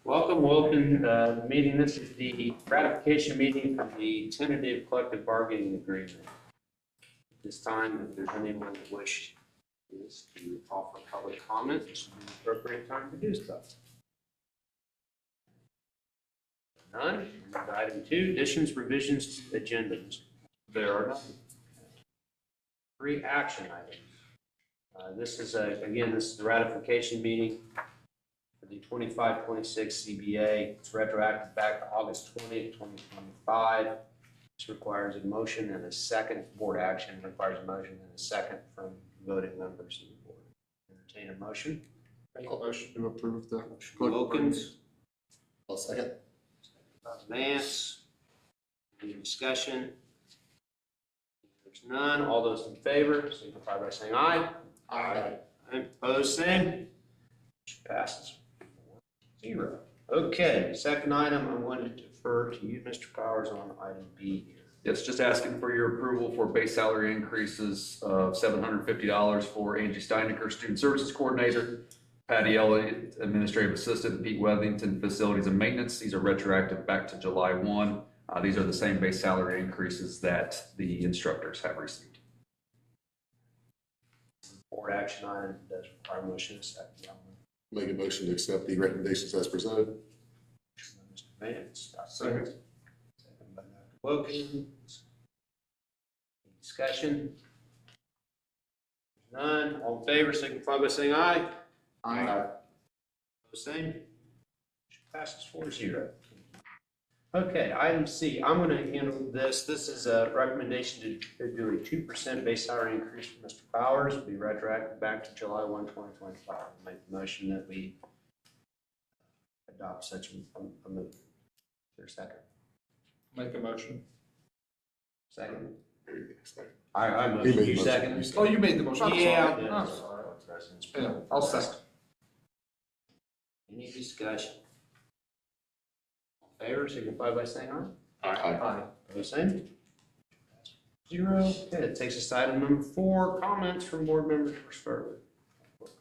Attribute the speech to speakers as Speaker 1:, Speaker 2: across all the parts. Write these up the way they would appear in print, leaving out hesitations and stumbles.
Speaker 1: Welcome the meeting. This is the ratification meeting for the tentative collective bargaining agreement. At this time, if there's anyone that wishes to offer public comment, this would be the appropriate time to do so. None. Item 2, additions, revisions to agendas. There are none. 3 action items. This is the ratification meeting for the 25-26 CBA. It's retroactive back to August 20th, 2025. This requires a motion and a second. Board action requires a motion and a second from voting members of the board. Entertain a motion.
Speaker 2: Make a motion to approve the
Speaker 1: Wilkins.
Speaker 2: I'll second.
Speaker 1: Vance. Any discussion? There's none. All those in favor signify by saying aye.
Speaker 2: Aye.
Speaker 1: Opposed, same. Motion passes 4-0. Okay, second item, I'm going to defer to you, Mr. Powers, on item B here.
Speaker 3: Yes, just asking for your approval for base salary increases of $750 for Angie Steinecker, Student Services Coordinator, Patty Elliott, Administrative Assistant, Pete Wethington, Facilities and Maintenance. These are retroactive back to July 1. These are the same base salary increases that the instructors have received.
Speaker 1: Board action item does require motion and a second.
Speaker 2: Make a motion to accept the recommendations as presented.
Speaker 1: Motion by Mr. Vance. Second. Second by Dr. Wilkins. Any discussion? None. All in favor signify by saying aye.
Speaker 2: Aye.
Speaker 1: Opposed, same. Motion passes 4-0. Okay, item C, I'm going to handle this. This is a recommendation to do a 2% base salary increase for Mr. Powers. It'll be retroactive back to July 1, 2025. I'll make the motion that we adopt such a move. Is there a second?
Speaker 2: Make a motion.
Speaker 1: Second?
Speaker 2: Second.
Speaker 1: I motion. You second?
Speaker 2: Oh, you made the motion.
Speaker 1: Yeah.
Speaker 2: I'm sorry. Yeah, I'll second.
Speaker 1: Any discussion? All in favor, signify by saying aye.
Speaker 2: Aye.
Speaker 1: Opposed, same. 0. Okay, that takes us to item number 4, comments from board members for start with.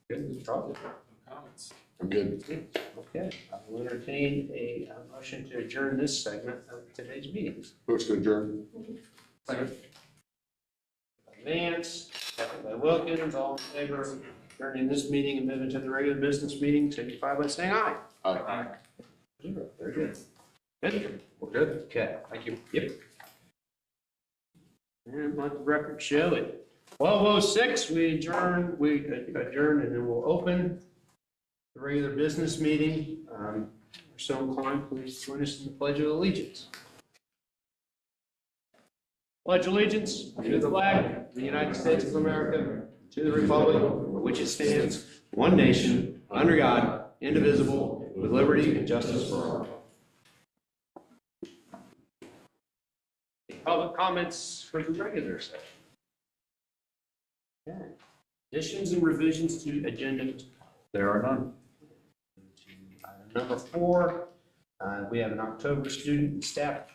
Speaker 1: Good, probably.
Speaker 2: Comments. I'm good.
Speaker 1: Okay, I will entertain a motion to adjourn this segment of today's meetings.
Speaker 2: Motion to adjourn. Second.
Speaker 1: Vance, second by Wilkins, all in favor of adjourning this meeting and moving to the regular business meeting, signify by saying aye.
Speaker 2: Aye.
Speaker 1: 0. Very good. Good.
Speaker 3: We're good.
Speaker 1: Okay, thank you. Yep. And let the record show it. 12:06, we adjourn, and then we'll open the regular business meeting. If so inclined, please join us in the Pledge of Allegiance. Pledge allegiance to the flag of the United States of America, to the republic for which it stands, one nation, under God, indivisible, with liberty and justice for all. Public comments for the regular session. Okay. Additions and revisions to agenda.
Speaker 3: There are none.
Speaker 1: Item number 4, we have an October student and staff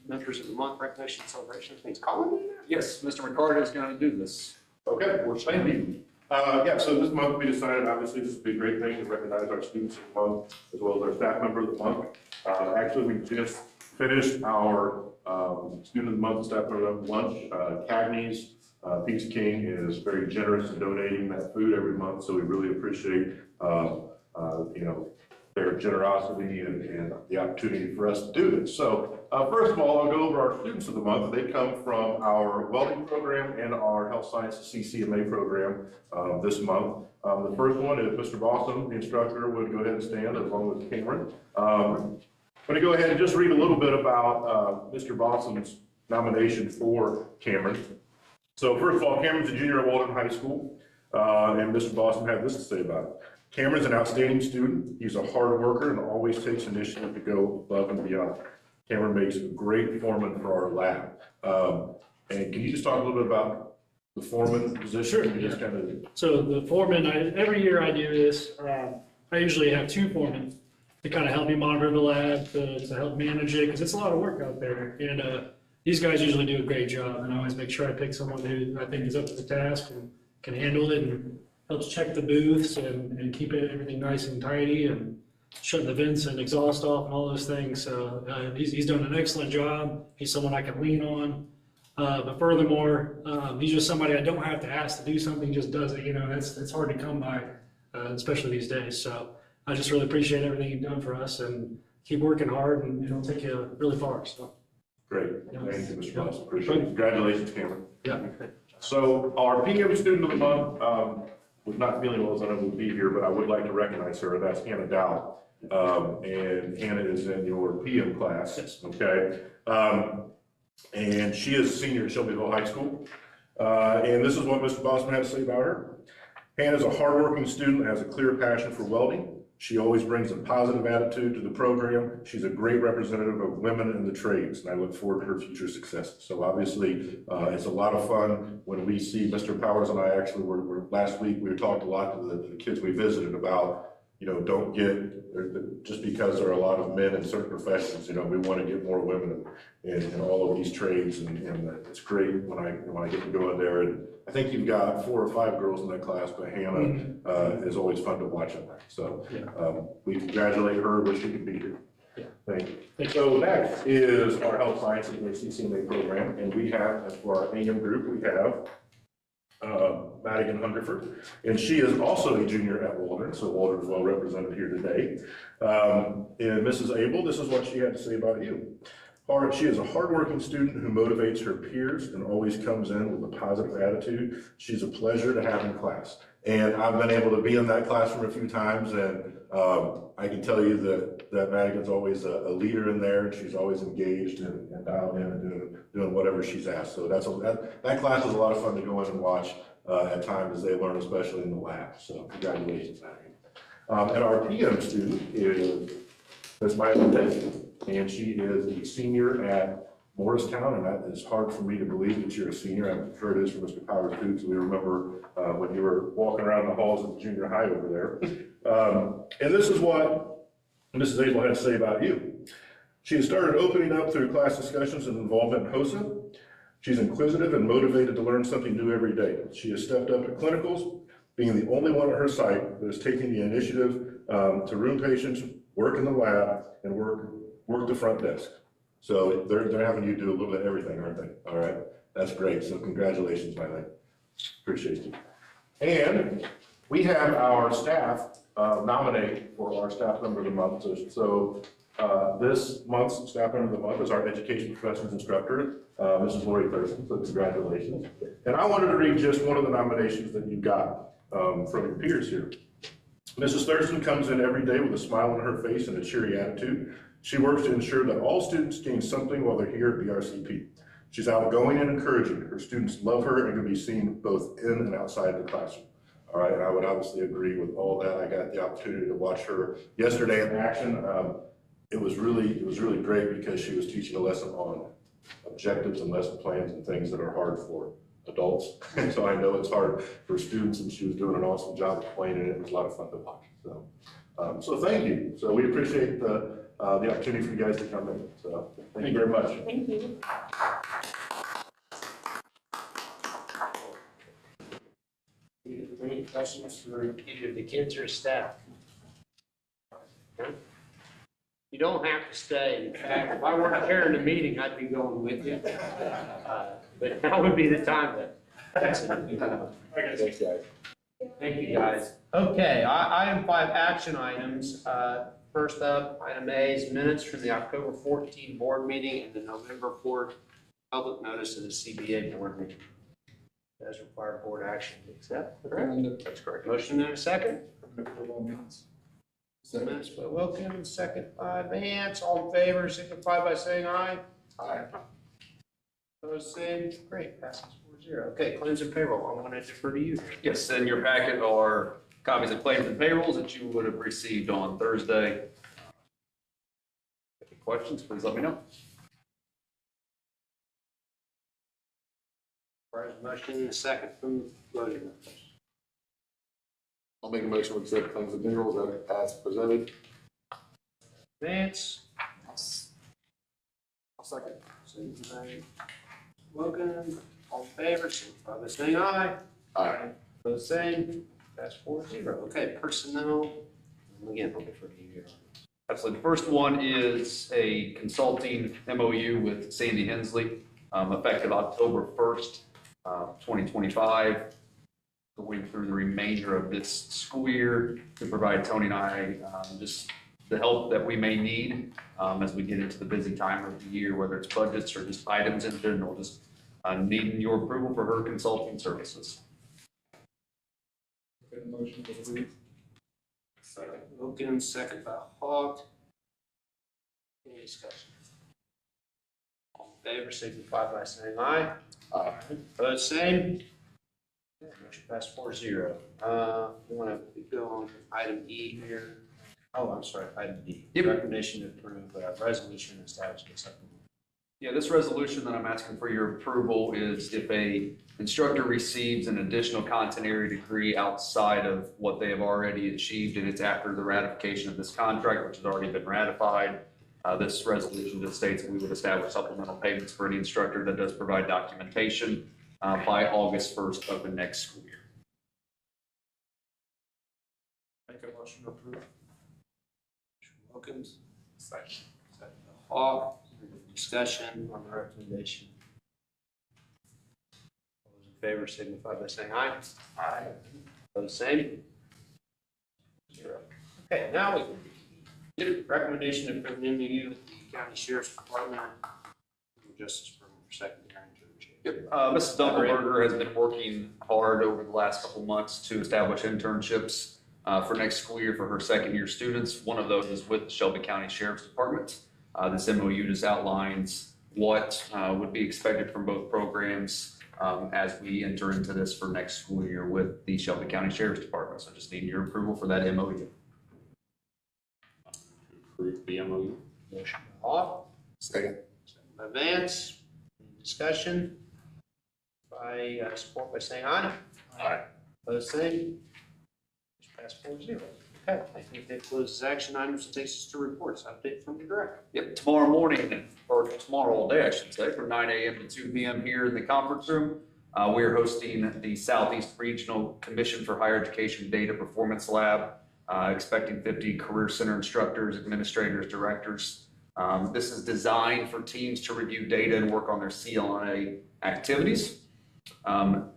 Speaker 1: members of the month recognition celebration. Thanks, Colin.
Speaker 3: Yes, Mr. McCarty is going to do this.
Speaker 4: Okay, we're standing. Yeah, so this month we decided, obviously, this would be a great thing to recognize our students of the month as well as our staff member of the month. Actually, we just finished our student of the month and staff member of the lunch. Cagney's Pizza King is very generous in donating that food every month, so we really appreciate their generosity and the opportunity for us to do this. So first of all, I'll go over our students of the month. They come from our welding program and our health sciences CCMA program this month. The first one is Mr. Boston. The instructor would go ahead and stand along with Cameron. I'm going to go ahead and just read a little bit about Mr. Boston's nomination for Cameron. So first of all, Cameron's a junior at Walden High School, and Mr. Boston had this to say about it. Cameron's an outstanding student. He's a hard worker and always takes initiative to go above and beyond. Cameron makes a great foreman for our lab. And can you just talk a little bit about the foreman position?
Speaker 5: Sure.
Speaker 4: Just kind of...
Speaker 5: So the foreman, every year I do this. I usually have 2 foremen to kind of help me monitor the lab, to help manage it, because it's a lot of work out there. And these guys usually do a great job, and I always make sure I pick someone who I think is up to the task and can handle it and helps check the booths and keep everything nice and tidy and shut the vents and exhaust off and all those things. So he's done an excellent job. He's someone I can lean on. But furthermore, he's just somebody I don't have to ask to do something, just does it. You know, it's hard to come by, especially these days. So I just really appreciate everything you've done for us, and keep working hard, and it'll take you really far. So
Speaker 4: Great.
Speaker 5: Yeah.
Speaker 4: Thank you, Mr. Boss. Appreciate it. Congratulations, Cameron.
Speaker 5: yeah.
Speaker 4: So our PM student of the month was not feeling well, as I know would be here, but I would like to recognize her. That's Hannah Dow. And Hannah is in your PM class.
Speaker 5: Yes.
Speaker 4: Okay. And she is a senior at Shelbyville High School. And this is what Mr. Bossman had to say about her. Hannah is a hardworking student and has a clear passion for welding. She always brings a positive attitude to the program. She's a great representative of women in the trades, and I look forward to her future success. So obviously, it's a lot of fun when we see Mr. Powers and I actually were last week, we talked a lot to the kids we visited about, you know, don't get, just because there are a lot of men in certain professions, you know, we want to get more women in all of these trades, and it's great when I get to go in there. And I think you've got 4 or 5 girls in that class, but Hannah is always fun to watch in there. So we congratulate her, wish she could be here.
Speaker 5: Yeah.
Speaker 4: Thank you. So next is our health sciences and CCMA program, and we have, as for our AM group, we have Madigan Hungerford, and she is also a junior at Waldron, so Waldron is well represented here today. And Mrs. Abel, this is what she had to say about you. She is a hardworking student who motivates her peers and always comes in with a positive attitude. She's a pleasure to have in class. And I've been able to be in that classroom a few times, and I can tell you that Madigan's always a leader in there, and she's always engaged and dialed in and doing whatever she's asked. So that class is a lot of fun to go in and watch at times as they learn, especially in the lab. So congratulations, Madigan. And our PM student is Ms. Myla Day, and she is a senior at Morristown, and that is hard for me to believe that you're a senior. I'm sure it is for Mr. Powers too, because we remember when you were walking around the halls of the junior high over there. And this is what Mrs. Abel had to say about you. She has started opening up through class discussions and involvement in HOSA. She's inquisitive and motivated to learn something new every day. She has stepped up at clinicals, being the only one at her site that is taking the initiative to room patients, work in the lab, and work the front desk. So they're having you do a little bit of everything, aren't they? All right, that's great. So congratulations, my lady. Appreciate you. And we have our staff nominate for our staff member of the month. So this month's staff member of the month is our education professions instructor, Mrs. Lori Thurston. So congratulations. And I wanted to read just one of the nominations that you got from your peers here. Mrs. Thurston comes in every day with a smile on her face and a cheery attitude. She works to ensure that all students gain something while they're here at BRCP. She's outgoing and encouraging. Her students love her and can be seen both in and outside the classroom. All right, and I would obviously agree with all that. I got the opportunity to watch her yesterday in action. It was really great because she was teaching a lesson on objectives and lesson plans and things that are hard for adults. And so I know it's hard for students, and she was doing an awesome job explaining it. It was a lot of fun to watch. So thank you. So we appreciate the opportunity for you guys to come in. So thank you very much.
Speaker 6: Thank you.
Speaker 1: Any questions for either the kids or staff? You don't have to stay. In fact, if I weren't chairing the meeting, I'd be going with you. But now would be the time to. Thanks, guys. Thank you, guys. Okay, item 5, action items. First up, item A is minutes from the October 14 board meeting and the November 4 public notice of the CBA board meeting. As required board action to accept. Correct? That's correct. Motion and a second. Minutes by Wilkins, second by Vance. All in favor, signify by saying aye. Aye. Opposed, same. Great, passes 4-0. Okay, claims and payroll. I'm going to defer to you.
Speaker 3: Yes, in your packet are copies of claims and payrolls that you would have received on Thursday. Any questions, please let me know.
Speaker 1: Motion and a second from voting members.
Speaker 2: I'll make a motion to accept claims and payrolls as presented.
Speaker 1: Vance.
Speaker 2: I'll second.
Speaker 1: Second by Wilkins. All in favor, signify by saying aye.
Speaker 2: Aye.
Speaker 1: Opposed, same. That's 4-0. Okay, personnel. Again, I'll defer to you here.
Speaker 3: Absolutely. The first one is a consulting MOU with Sandy Hensley, effective October 1st, 2025. Going through the remainder of this school year to provide Tony and I just the help that we may need as we get into the busy time of the year, whether it's budgets or just items in general, just needing your approval for her consulting services.
Speaker 2: Motion to approve.
Speaker 1: Second. Wilkins, second by Hawk. Any discussion? All in favor, signify by saying aye.
Speaker 2: Aye.
Speaker 1: Opposed, same. Okay, motion passed 4-0. We want to go on item E here. Oh, I'm sorry, item D.
Speaker 3: Yep.
Speaker 1: Recommendation to approve resolution establishing a supplemental.
Speaker 3: Yeah, this resolution that I'm asking for your approval is if a instructor receives an additional content area degree outside of what they have already achieved, and it's after the ratification of this contract, which has already been ratified. This resolution just states that we would establish supplemental payments for any instructor that does provide documentation by August 1st of the next school year.
Speaker 1: Make a motion to approve. Wilkins. Second. Second by Hawk. Discussion on the recommendation. All those in favor signify by saying aye. Aye. Opposed, same. 0. Okay, now we can get recommendation to approve an MOU with the County Sheriff's Department for Justice Program for secondary internship.
Speaker 3: Yep. Mrs. Dunkelberger has been working hard over the last couple of months to establish internships for next school year for her second-year students. One of those is with the Shelby County Sheriff's Department. This MOU just outlines what would be expected from both programs as we enter into this for next school year with the Shelby County Sheriff's Department. So just need your approval for that MOU.
Speaker 1: Approve the MOU. Motion by Hawk.
Speaker 2: Second.
Speaker 1: Second by Vance. Any discussion? By support by saying aye.
Speaker 2: Aye.
Speaker 1: Opposed, same. Motion passed 4-0. Okay, I think that closes action items and takes us to reports. Update from the director.
Speaker 3: Yep, tomorrow morning, or tomorrow all day, I should say, from 9 a.m. to 2 p.m. here in the conference room. We are hosting the Southeast Regional Commission for Higher Education Data Performance Lab, expecting 50 Career Center instructors, administrators, directors. This is designed for teams to review data and work on their CLNA activities.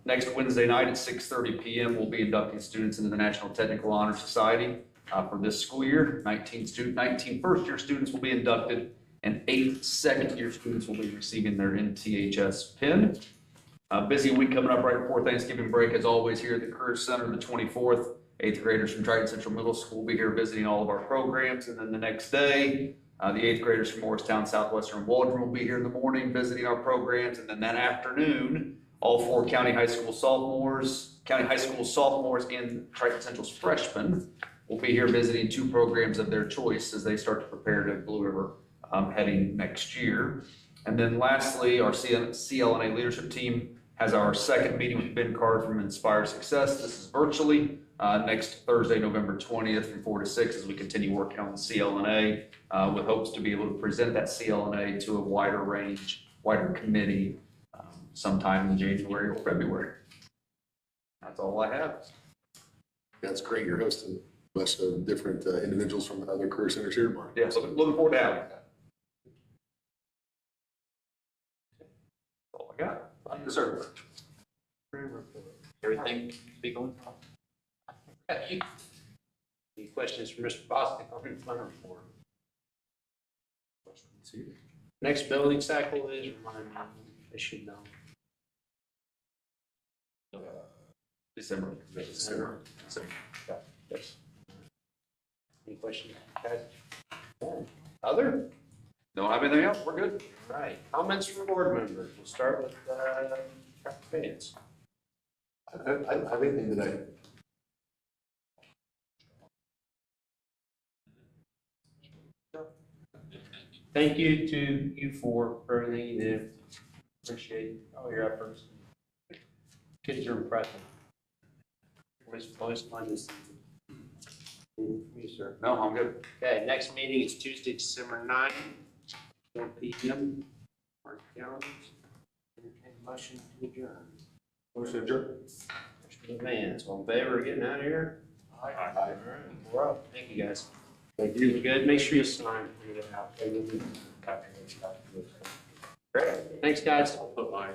Speaker 3: Next Wednesday night at 6:30 p.m. we'll be inducting students into the National Technical Honor Society for this school year. 19 first-year students will be inducted, and 8 second-year students will be receiving their NTHS pin. Busy week coming up right before Thanksgiving break, as always, here at the Career Center, the 24th. 8th graders from Triton Central Middle School will be here visiting all of our programs, and then the next day, the 8th graders from Morristown, Southwestern, and Waldron will be here in the morning visiting our programs, and then that afternoon, all 4 county high school sophomores, and Triton Central's freshmen will be here visiting 2 programs of their choice as they start to prepare to Blue River heading next year. And then lastly, our CLNA leadership team has our second meeting with Ben Card from Inspire Success. This is virtually next Thursday, November 20th from 4 to 6 as we continue working on the CLNA with hopes to be able to present that CLNA to a wider committee sometime in January or February. That's all I have.
Speaker 2: That's great. You're hosting a bunch of different individuals from other career centers here tomorrow.
Speaker 3: Yeah, so looking forward to having that. That's all I got.
Speaker 1: Yes, sir. Everything be going well? Okay. Any questions for Mr. Bostic on the fund report? Next building cycle is, remind me, I should know.
Speaker 3: December.
Speaker 1: Yes. Any questions, guys? Other?
Speaker 3: Don't have anything else? We're good.
Speaker 1: All right, comments from board members. We'll start with Dr. Vance.
Speaker 2: I don't have anything today.
Speaker 1: Thank you to you for everything you did. Appreciate all your efforts. Kids are impressive. Always fun to see. You, sir.
Speaker 3: No, I'm good.
Speaker 1: Okay, next meeting is Tuesday, December 9th, 1 p.m. Mark calendars. Entertain a motion to adjourn.
Speaker 2: Motion adjourned.
Speaker 1: Motion Man, so in favor of getting out of here?
Speaker 4: Aye.
Speaker 1: All right, we're up. Thank you, guys.
Speaker 2: Thank
Speaker 1: You
Speaker 2: you.
Speaker 1: good? Make sure you sign. Great. Thanks, guys.
Speaker 6: I'll put my